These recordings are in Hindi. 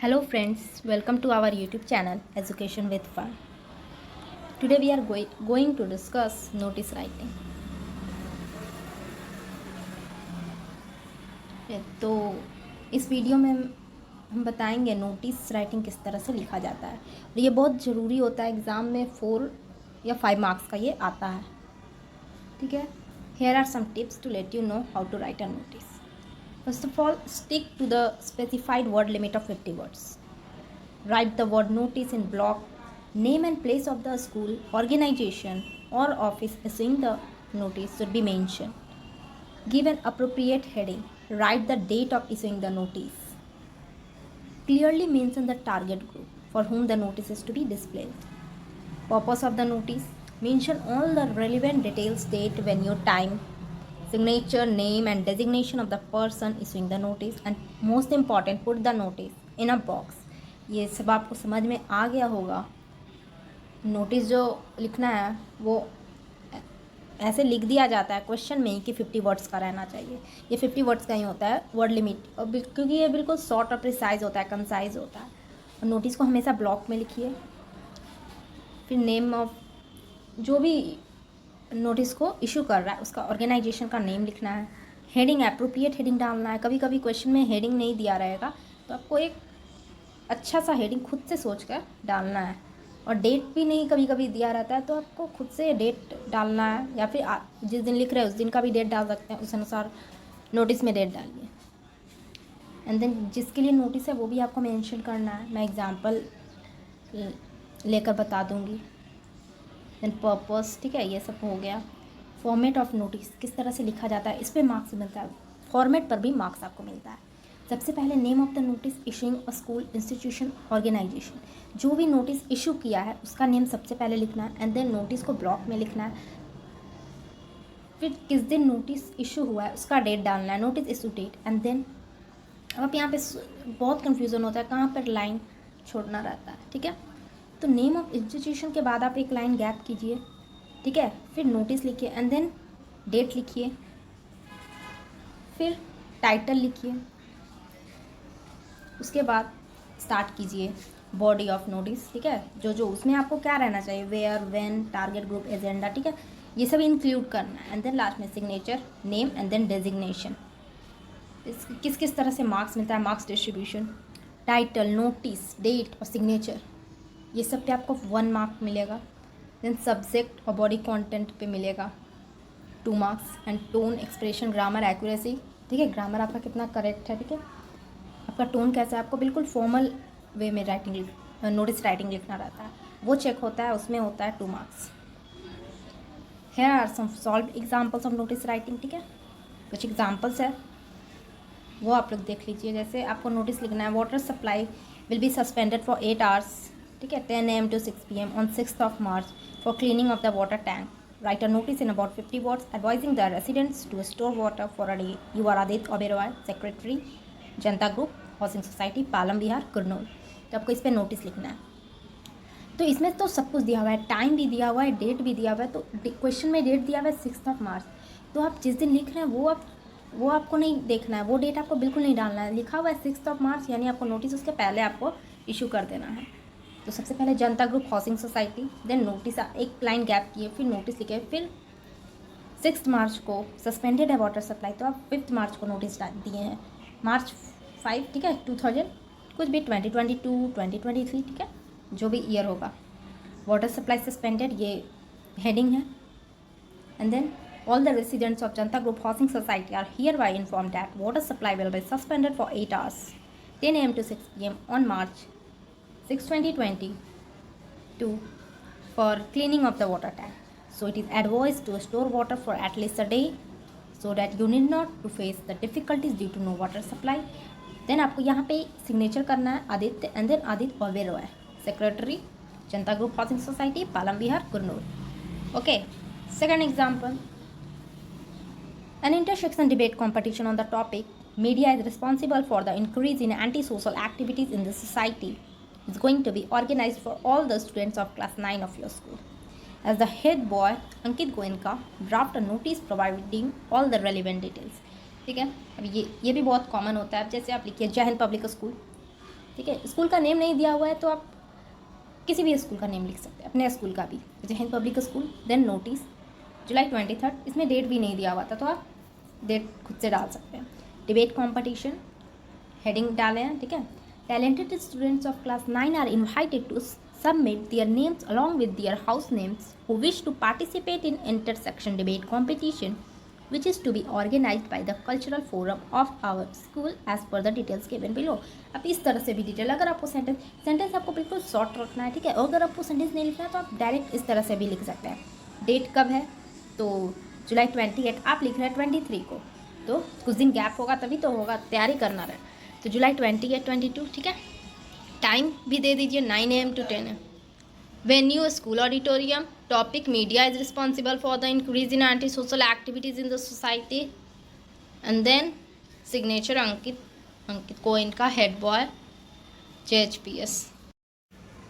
Hello friends, welcome to our YouTube channel Education with Fun. Today we are going to discuss notice writing. तो इस वीडियो में हम बताएंगे नोटिस राइटिंग किस तरह से लिखा जाता है और ये बहुत ज़रूरी होता है। एग्ज़ाम में 4 या 5 मार्क्स का ये आता है। ठीक है, here are some tips to let you know how to write a notice. First of all, stick to the specified word limit of 50 words. Write the word notice in block. Name and place of the school, organization or office issuing the notice should be mentioned. Give an appropriate heading. Write the date of issuing the notice. Clearly mention the target group for whom the notice is to be displayed. Purpose of the notice. Mention all the relevant details, date, venue, time, signature, name and designation of the person issuing the notice, and most important, put the notice in a box. ये सब आपको समझ में आ गया होगा। नोटिस जो लिखना है वो ऐसे लिख दिया जाता है क्वेश्चन में ही कि 50 वर्ड्स का रहना चाहिए। ये 50 वर्ड्स का ही होता है वर्ड लिमिट, और क्योंकि ये बिल्कुल शॉर्ट और प्रिसाइज होता है, कंसाइज होता है। और नोटिस को हमेशा ब्लॉक में लिखिए। फिर नेम ऑफ जो भी नोटिस को इशू कर रहा है उसका ऑर्गेनाइजेशन का नेम लिखना है। हेडिंग अप्रोप्रिएट हेडिंग डालना है। कभी कभी क्वेश्चन में हेडिंग नहीं दिया रहेगा तो आपको एक अच्छा सा हेडिंग खुद से सोच कर डालना है। और डेट भी नहीं कभी कभी दिया रहता है तो आपको खुद से डेट डालना है, या फिर जिस दिन लिख रहे हैं उस दिन का भी डेट डाल सकते हैं, उस अनुसार नोटिस में डेट डालिए। एंड देन जिसके लिए नोटिस है वो भी आपको मेंशन करना है। मैं एग्जांपल लेकर बता दूंगी। देन पर्पस, ठीक है, ये सब हो गया। फॉर्मेट ऑफ नोटिस किस तरह से लिखा जाता है, इस पर मार्क्स मिलता है। फॉर्मेट पर भी मार्क्स आपको मिलता है। सबसे पहले name of the notice issuing a school, institution, organisation. जो भी नोटिस इशू किया है उसका नेम सबसे पहले लिखना है। एंड देन नोटिस को ब्लॉक में लिखना है। फिर किस दिन नोटिस इशू हुआ है उसका डेट डालना है, notice issue date. And then अब यहाँ पे बहुत कन्फ्यूज़न होता है कहाँ पर लाइन छोड़ना रहता है। ठीक है, तो नेम ऑफ इंस्टीट्यूशन के बाद आप एक लाइन गैप कीजिए। ठीक है, फिर नोटिस लिखिए एंड देन डेट लिखिए, फिर टाइटल लिखिए। उसके बाद स्टार्ट कीजिए बॉडी ऑफ नोटिस। ठीक है, जो जो उसमें आपको क्या रहना चाहिए, where, when, target group, agenda. ठीक है, ये सब इंक्लूड करना है। एंड देन लास्ट में signature, name and then designation. किस किस तरह से मार्क्स मिलता है, marks distribution, title, notice, date और सिग्नेचर, ये सब पे आपको 1 मार्क मिलेगा। देन सब्जेक्ट और बॉडी कंटेंट पे मिलेगा 2 marks. And tone, expression, grammar, accuracy. ठीक है, ग्रामर आपका कितना करेक्ट है। ठीक है, आपका टोन कैसा है, आपको बिल्कुल फॉर्मल वे में नोटिस राइटिंग लिखना रहता है, वो चेक होता है, उसमें होता है 2 marks. Here are some solved examples of notice writing. ठीक है, कुछ एग्जाम्पल्स है वो आप लोग देख लीजिए। जैसे आपको नोटिस लिखना है, water supply will be suspended for 8 hours. ठीक है, 10 AM to 6 PM on 6th of March for cleaning of the water tank. Write a notice in about 50 words advising the residents to store water for a day. You are Adit Oberoi, Secretary, Janata group, housing society, Palam Vihar, Kurnool. तो आपको इस पर नोटिस लिखना है। तो इसमें तो सब कुछ दिया हुआ है, टाइम भी दिया हुआ है, डेट भी दिया हुआ है। तो क्वेश्चन में डेट दिया हुआ है 6th of March, तो आप जिस दिन लिख रहे हैं वो आपको नहीं देखना है, वो डेट आपको बिल्कुल नहीं डालना है। लिखा हुआ है 6th of March, यानी आपको नोटिस उसके पहले आपको इशू कर देना है। तो सबसे पहले Janta group, housing society, then notice, एक लाइन गैप किए, फिर नोटिस लिखे, फिर 6th March को सस्पेंडेड है वाटर सप्लाई, तो आप 5th March को नोटिस दिए हैं, March 5, ठीक है, 2000 कुछ भी 2022, 2023, ठीक है, जो भी ईयर होगा। वाटर सप्लाई सस्पेंडेड, ये हेडिंग है। And then all the residents of Janta Group Housing Society are hereby informed that water supply will be suspended for 8 hours, 10 AM to 6 PM on March 6, 2022 for cleaning of the water tank. So it is advised to store water for at least a day so that you need not to face the difficulties due to no water supply. Then आपको यहाँ पे सिग्नेचर करना है Aditya, and then Aditya Oberoi, secretary, Janata group housing society, Palam Vihar, Kurnool. Okay, second example, an intersection debate competition on the topic media is responsible for the increase in antisocial activities in the society is going to be organized for all the students of class 9 of your school. As the head boy, Ankit Goenka, draft a notice providing all the relevant details. ठीक है, अब ये भी बहुत कॉमन होता है। अब जैसे आप लिखिए जय हिंद पब्लिक स्कूल, ठीक है, स्कूल का नेम नहीं दिया हुआ है तो आप किसी भी स्कूल का नेम लिख सकते हैं, अपने स्कूल का भी, जैसे Hind public school. Then notice July 23, इसमें डेट भी नहीं दिया हुआ था तो आप डेट खुद से डाल सकते हैं। डिबेट कॉम्पिटिशन हेडिंग डाले हैं, ठीक है। Talented students of class 9 are invited to submit their names along with their house names who wish to participate in intersection debate competition which is to be organized by the cultural forum of our school as per the details given below। अब इस तरह से भी डिटेल, अगर आपको सेंटेंस आपको बिल्कुल शॉर्ट रखना है, ठीक है, और अगर आपको सेंटेंस नहीं लिखना है तो आप डायरेक्ट इस तरह से भी लिख सकते हैं। डेट कब है तो जुलाई 28, आप लिख रहे हैं 23 को, तो कुछ दिन गैप होगा तभी तो होगा, तैयारी करना रहे, तो जुलाई 28, 22, ठीक है। टाइम भी दे दीजिए 9 AM to 10 AM। Venue school auditorium. Topic media is responsible for the increase in anti social activities in the society. And then signature Ankit Koin का head boy JHPS।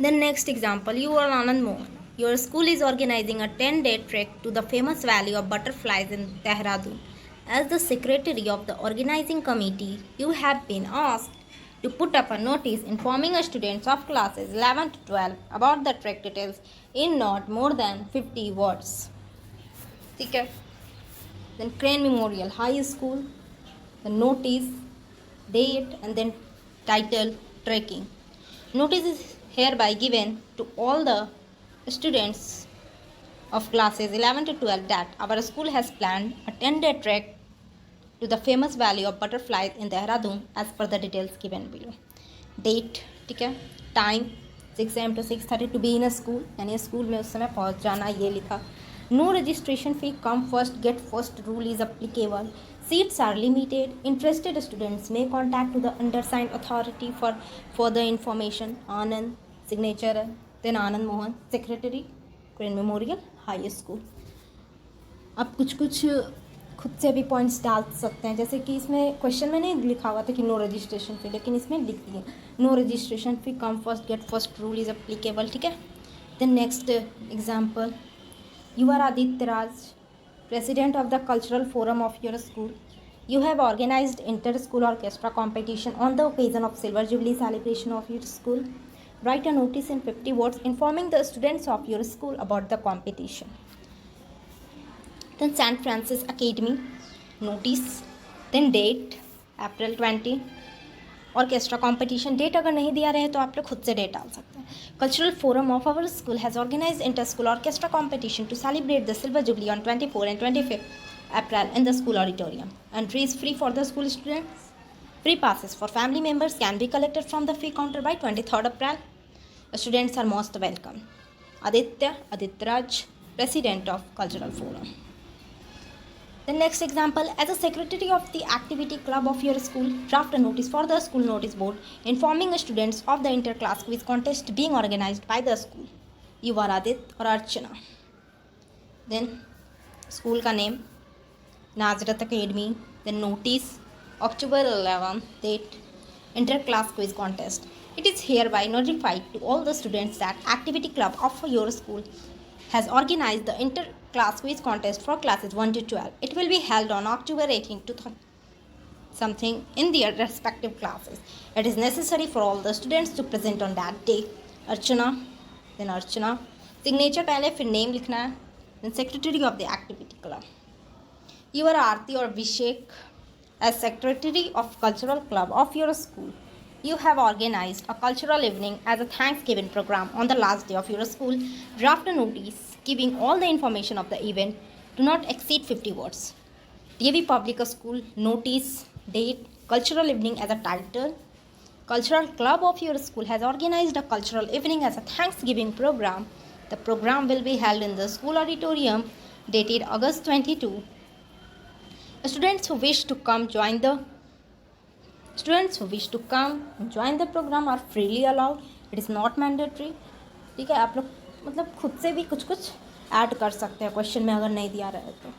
Then next example, you are Anand Mohan, your school is organising a 10-day trek to the famous valley of butterflies in Dehradun. As the secretary of the organizing committee, you have been asked to put up a notice informing students of classes 11 to 12 about the trek details in not more than 50 words. ठीक है। Then Crane Memorial High School, the notice, date and then title trekking. Notice is hereby given to all the students of classes 11 to 12 that our school has planned a 10-day trek to the famous valley of butterflies in Dehradun as per the details given below. Date, ठीक है। Time 6 AM to 6:30 to be in a school, यानी स्कूल में उस समय पहुंच जाना, ये लिखा। No registration fee, come first get first rule is applicable. Seats are limited. Interested students may contact to the undersigned authority for further information. Anand, signature है, then Anand Mohan, secretary, Crane Memorial High School। अब कुछ खुद से भी पॉइंट्स डाल सकते हैं, जैसे कि इसमें क्वेश्चन में नहीं लिखा हुआ था कि नो रजिस्ट्रेशन फी, लेकिन इसमें लिख दिए no registration fee, come first get first rule is applicable, ठीक है। Then next example, you are Aditya Raj, president of the cultural forum of your school. You have organised inter school orchestra competition on the occasion of silver jubilee celebration of your school. Write a notice in 50 words informing the students of your school about the competition. Then St. Francis Academy, notice, then date April 20, orchestra competition. Date अगर नहीं दिया रहे तो आप लोग खुद से डेट डाल सकते हैं। Cultural forum of our school has organise inter school orchestra competition to celebrate the silver jubilee on 24 and 25 April in the school auditorium. Entry is free for the school students. Free passes for family members can be collected from the fee counter by 23rd April. Students are most welcome. Aditraj, President of Cultural Forum. The next example, as a secretary of the activity club of your school, draft a notice for the school notice board informing students of the inter-class quiz contest being organized by the school. You are Adit or Archana. Then school ka name, Nazrat Academy. Then notice, October 11, date, inter-class quiz contest. It is hereby notified to all the students that activity club of your school has organized the inter-class quiz contest for classes 1 to 12. It will be held on October 18 to something in their respective classes. It is necessary for all the students to present on that day. Archana, then Archana, signature पहले फिर name लिखना है, then secretary of the activity club. You are Aarti or Abhishek, as secretary of cultural club of your school. You have organized a cultural evening as a Thanksgiving program on the last day of your school. Draft a notice giving all the information of the event. Do not exceed 50 words. DAV Public School, notice, date, cultural evening as a title. Cultural club of your school has organized a cultural evening as a Thanksgiving program. The program will be held in the school auditorium dated August 22. Students who wish to come and join the program are freely allowed. It is not mandatory. ठीक है, आप लोग मतलब खुद से भी कुछ ऐड कर सकते हैं क्वेश्चन में अगर नहीं दिया रहा है तो।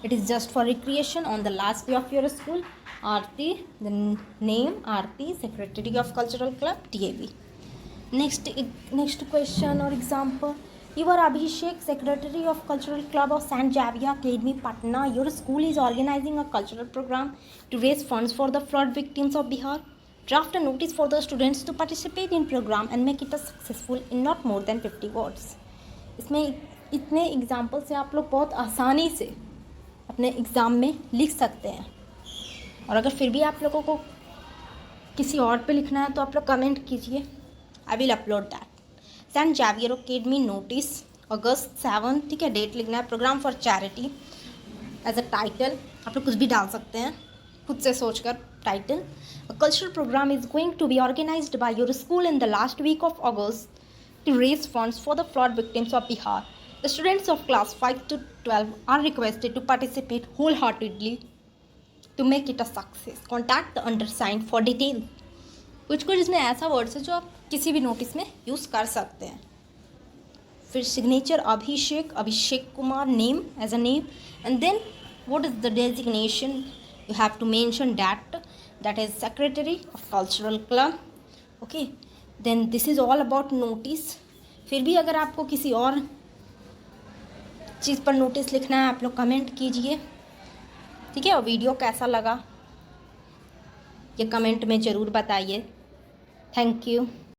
It is just for recreation on the last day of your school. Aarti, the name Aarti, Secretary of Cultural Club, DAV. Next question or example. You are Abhishek, Secretary of Cultural Club of St. Xavier Academy, Patna. Your school is organizing a cultural program to raise funds for the flood victims of Bihar. Draft a notice for the students to participate in program and make it a successful in not more than 50 words. इसमें इतने एग्जाम्पल से आप लोग बहुत आसानी से अपने एग्ज़ाम में लिख सकते हैं. और अगर फिर भी आप लोगों को किसी और पे लिखना है तो आप लोग कमेंट कीजिए. I will upload that. Saint Xavier academy notice August 7, ठीक है. डेट लिखना है. Programme for charity as a title आप लोग कुछ भी डाल सकते हैं खुद से सोचकर title. A cultural program is going to be organized by your school in the last week of August to raise funds for the flood victims of Bihar. The students of class 5 to 12 are requested to participate wholeheartedly to make it a success. Contact the undersigned for detail. कुछ इसमें ऐसा वर्ड्स है जो आप किसी भी नोटिस में यूज़ कर सकते हैं. फिर signature Abhishek Kumar, name as a name, and then what is the designation. You have to mention that is secretary of cultural club. Okay, then this is all about notice. फिर भी अगर आपको किसी और चीज़ पर नोटिस लिखना है आप लोग कमेंट कीजिए, ठीक है. और वीडियो कैसा लगा ये कमेंट में ज़रूर बताइए. Thank you.